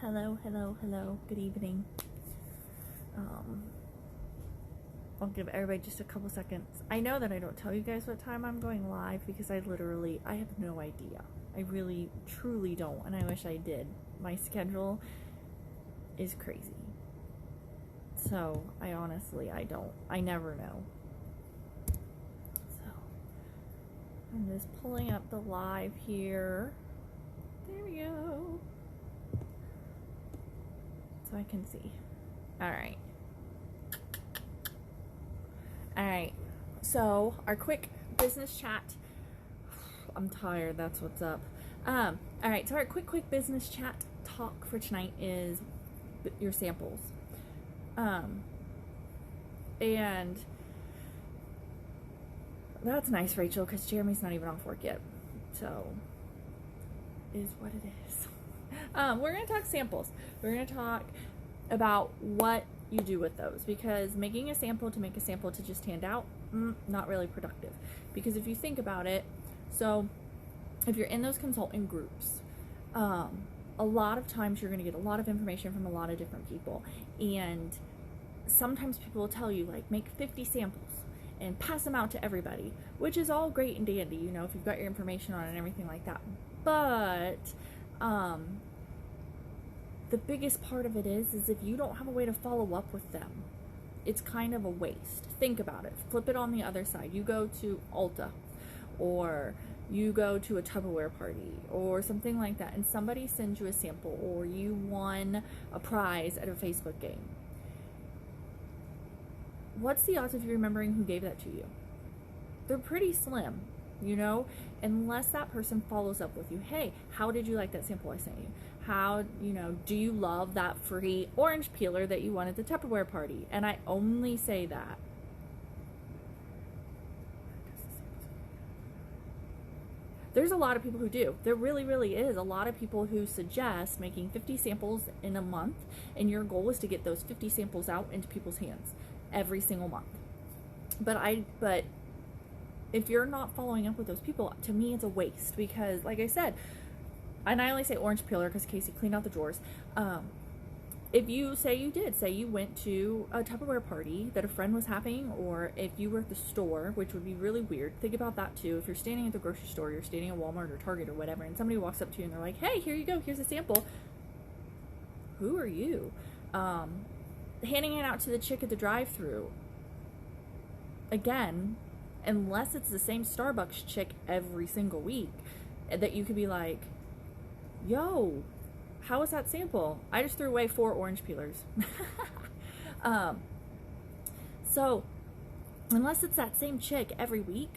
Hello. Good evening. I'll give everybody just a couple seconds. I know that I don't tell you guys what time I'm going live because I have no idea. I really, truly don't, and I wish I did. My schedule is crazy. So, I never know. So, I'm just pulling up the live here. There we go. So I can see. Alright. So, our quick business chat. I'm tired, that's what's up. Alright, so our quick business chat talk for tonight is your samples. And that's nice, Rachel, because Jeremy's not even off work yet. So, is what it is. We're going to talk samples. We're going to talk about what you do with those, because making a sample to make a sample to just hand out, not really productive. Because if you think about it, so if you're in those consulting groups, a lot of times you're going to get a lot of information from a lot of different people, and sometimes people will tell you, like, make 50 samples and pass them out to everybody, which is all great and dandy, you know, if you've got your information on it and everything like that. But the biggest part of it is if you don't have a way to follow up with them, it's kind of a waste. Think about it. Flip it on the other side. You go to Ulta, or you go to a Tupperware party or something like that, and somebody sends you a sample, or you won a prize at a Facebook game. What's the odds of you remembering who gave that to you? They're pretty slim, you know, unless that person follows up with you. Hey, how did you like that sample I sent you? How, you know, do you love that free orange peeler that you won at the Tupperware party? And I only say that. There's a lot of people who do. There really is a lot of people who suggest making 50 samples in a month, and your goal is to get those 50 samples out into people's hands every single month. But if you're not following up with those people, to me it's a waste, because like I said, and I only say orange peeler because Casey cleaned out the drawers. If you say you went to a Tupperware party that a friend was having, or if you were at the store, which would be really weird. Think about that too. If you're standing at the grocery store, you're standing at Walmart or Target or whatever, and somebody walks up to you and they're like, hey, here you go, here's a sample. Who are you? Handing it out to the chick at the drive-thru. Again, unless it's the same Starbucks chick every single week, that you could be like, yo, how was that sample? I just threw away 4 orange peelers. So, unless it's that same chick every week,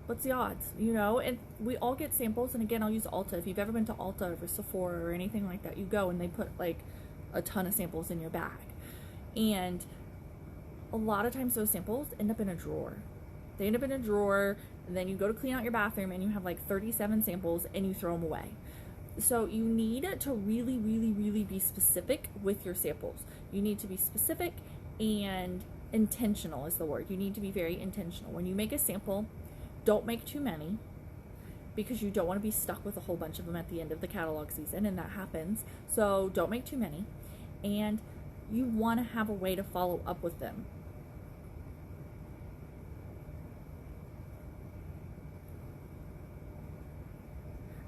what's the odds? You know, and we all get samples, and again, I'll use Ulta. If you've ever been to Ulta or Sephora or anything like that, you go and they put like a ton of samples in your bag. And a lot of times those samples end up in a drawer. They end up in a drawer, and then you go to clean out your bathroom and you have like 37 samples and you throw them away. So you need to really be specific with your samples. You need to be specific, and intentional is the word. You need to be very intentional. When you make a sample, don't make too many, because you don't want to be stuck with a whole bunch of them at the end of the catalog season, and that happens. So don't make too many, and you want to have a way to follow up with them.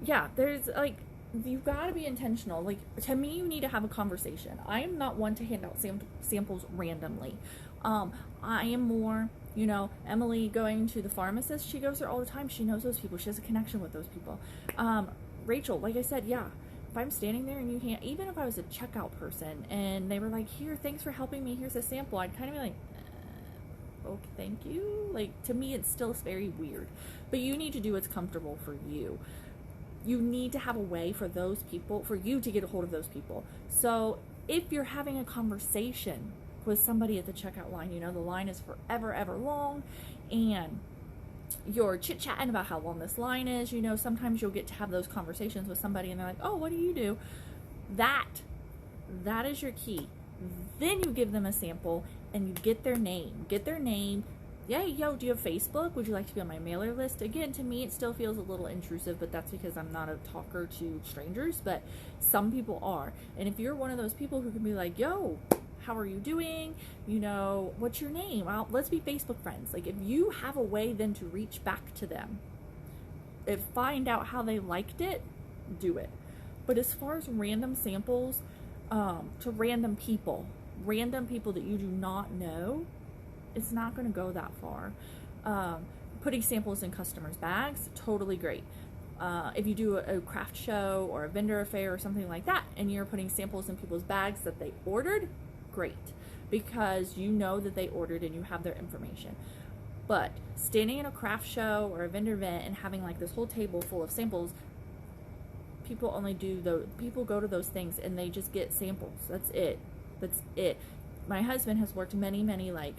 Yeah, there's like, you've got to be intentional. Like, to me, you need to have a conversation. I am not one to hand out samples randomly. I am more, you know, Emily going to the pharmacist, she goes there all the time. She knows those people. She has a connection with those people. Rachel, like I said, yeah, if I'm standing there and you hand, even if I was a checkout person and they were like, here, thanks for helping me, here's a sample, I'd kind of be like, okay, thank you. Like, to me, it's still very weird. But you need to do what's comfortable for you. You need to have a way for those people, for you to get a hold of those people. So if you're having a conversation with somebody at the checkout line, you know, the line is forever long, and you're chit-chatting about how long this line is, you know, sometimes you'll get to have those conversations with somebody and they're like, oh, what do you do? That is your key. Then you give them a sample and you get their name, yay, yo, do you have Facebook? Would you like to be on my mailer list? Again, to me, it still feels a little intrusive, but that's because I'm not a talker to strangers, but some people are. And if you're one of those people who can be like, yo, how are you doing? You know, what's your name? Let's be Facebook friends. Like, if you have a way then to reach back to them, find out how they liked it, do it. But as far as random samples, to random people that you do not know, it's not going to go that far. Putting samples in customers' bags, totally great. If you do a craft show or a vendor affair or something like that, and you're putting samples in people's bags that they ordered, great, because you know that they ordered and you have their information. But standing in a craft show or a vendor event and having like this whole table full of samples, people go to those things and they just get samples. That's it. My husband has worked many like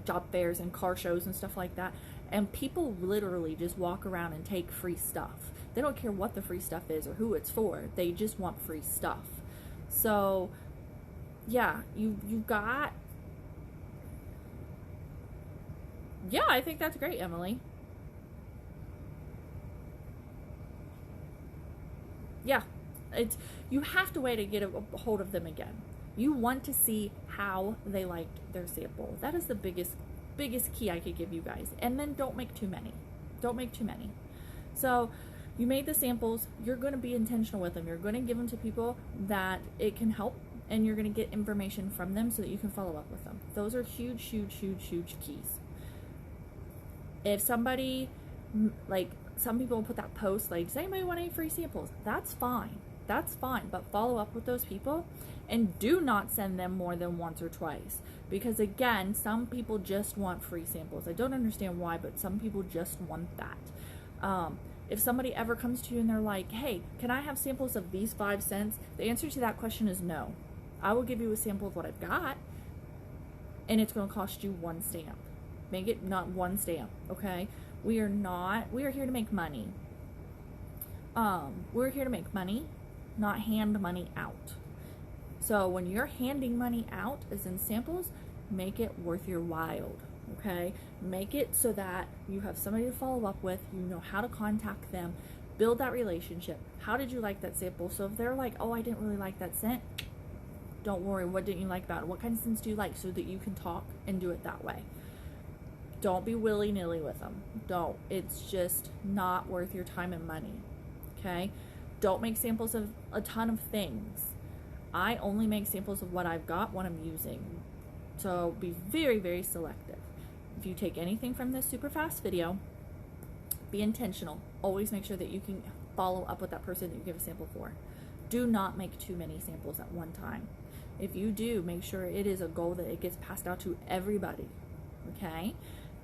job fairs and car shows and stuff like that, and people literally just walk around and take free stuff. They don't care what the free stuff is or who it's for. They just want free stuff. So yeah, I think that's great, Emily. Yeah, you have to wait to get a hold of them again. You want to see how they liked their sample. That is the biggest key I could give you guys. And then don't make too many. So you made the samples. You're going to be intentional with them. You're going to give them to people that it can help, and you're going to get information from them so that you can follow up with them. Those are huge keys. If somebody, like, some people put that post like, does anybody want any free samples? That's fine, but follow up with those people and do not send them more than once or twice, because again, some people just want free samples. I don't understand why, but some people just want that. If somebody ever comes to you and they're like, hey, can I have samples of these 5 cents? The answer to that question is no. I will give you a sample of what I've got, and it's going to cost you 1 stamp. Make it not 1 stamp, okay? We are here to make money. We're here to make money, not hand money out. So when you're handing money out, as in samples, make it worth your while, okay? Make it so that you have somebody to follow up with, you know how to contact them, build that relationship. How did you like that sample? So if they're like, oh, I didn't really like that scent, don't worry, what didn't you like about it? What kind of scents do you like, so that you can talk and do it that way. Don't be willy-nilly with them. Don't. It's just not worth your time and money, okay? Don't make samples of a ton of things. I only make samples of what I've got, what I'm using. So be very selective. If you take anything from this super fast video, be intentional. Always make sure that you can follow up with that person that you give a sample for. Do not make too many samples at one time. If you do, make sure it is a goal that it gets passed out to everybody, okay?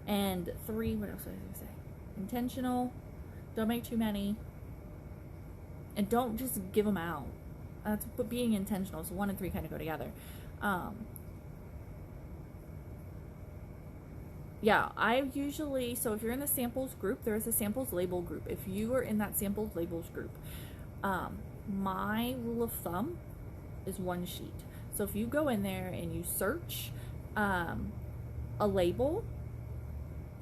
And 3, what else was I going to say? Intentional. Don't make too many. And don't just give them out. That's being intentional. So 1 and 3 kind of go together. Yeah, I usually, so if you're in the samples group, there is a samples label group. If you are in that samples labels group, my rule of thumb is 1 sheet. So if you go in there and you search a label,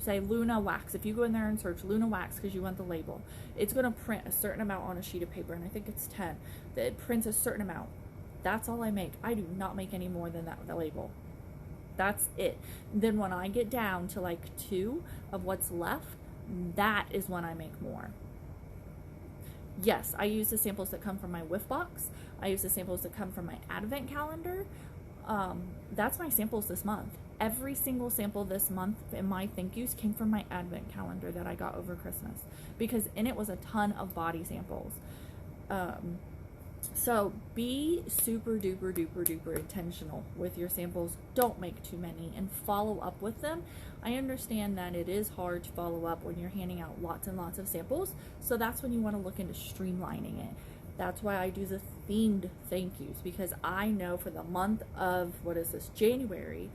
say Luna wax. If you go in there and search Luna wax because you want the label, it's going to print a certain amount on a sheet of paper, and I think it's 10. That it prints a certain amount. That's all I make. I do not make any more than that with the label. That's it. Then when I get down to like 2 of what's left, that is when I make more. Yes, I use the samples that come from my whiff box. I use the samples that come from my advent calendar. That's my samples this month. Every single sample this month in my thank yous came from my advent calendar that I got over Christmas, because in it was a ton of body samples. So be super duper intentional with your samples. Don't make too many, and follow up with them. I understand that it is hard to follow up when you're handing out lots and lots of samples, so that's when you want to look into streamlining it. That's why I do the themed thank yous, because I know for the month of, January,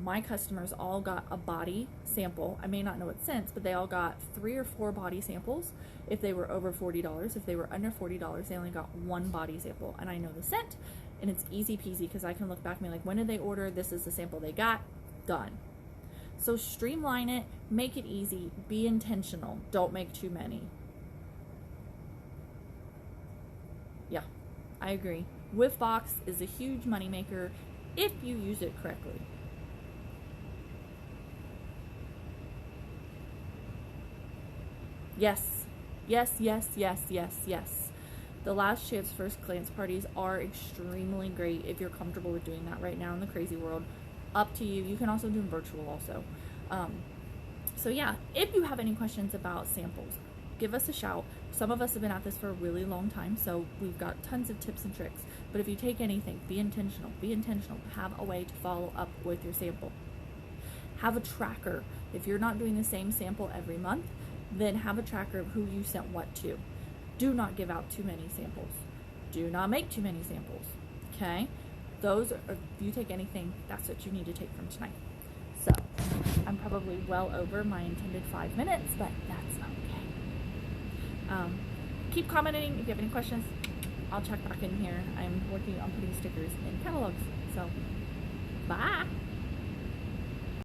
my customers all got a body sample. I may not know what scents, but they all got 3 or 4 body samples if they were over $40. If they were under $40, they only got 1 body sample. And I know the scent, and it's easy peasy because I can look back and be like, when did they order? This is the sample they got. Done. So streamline it, make it easy, be intentional. Don't make too many. Yeah, I agree. WiFbox is a huge moneymaker if you use it correctly. Yes, yes, yes, yes, yes, yes. The last chance first glance parties are extremely great if you're comfortable with doing that right now in the crazy world. Up to you. You can also do them virtual also. So yeah, if you have any questions about samples, give us a shout. Some of us have been at this for a really long time, so we've got tons of tips and tricks. But if you take anything, be intentional. Be intentional. Have a way to follow up with your sample. Have a tracker. If you're not doing the same sample every month, then have a tracker of who you sent what to. Do not give out too many samples. Do not make too many samples. Okay? Those are, if you take anything, that's what you need to take from tonight. So, I'm probably well over my intended 5 minutes, but that's okay. Keep commenting if you have any questions. I'll check back in here. I'm working on putting stickers in catalogs. So,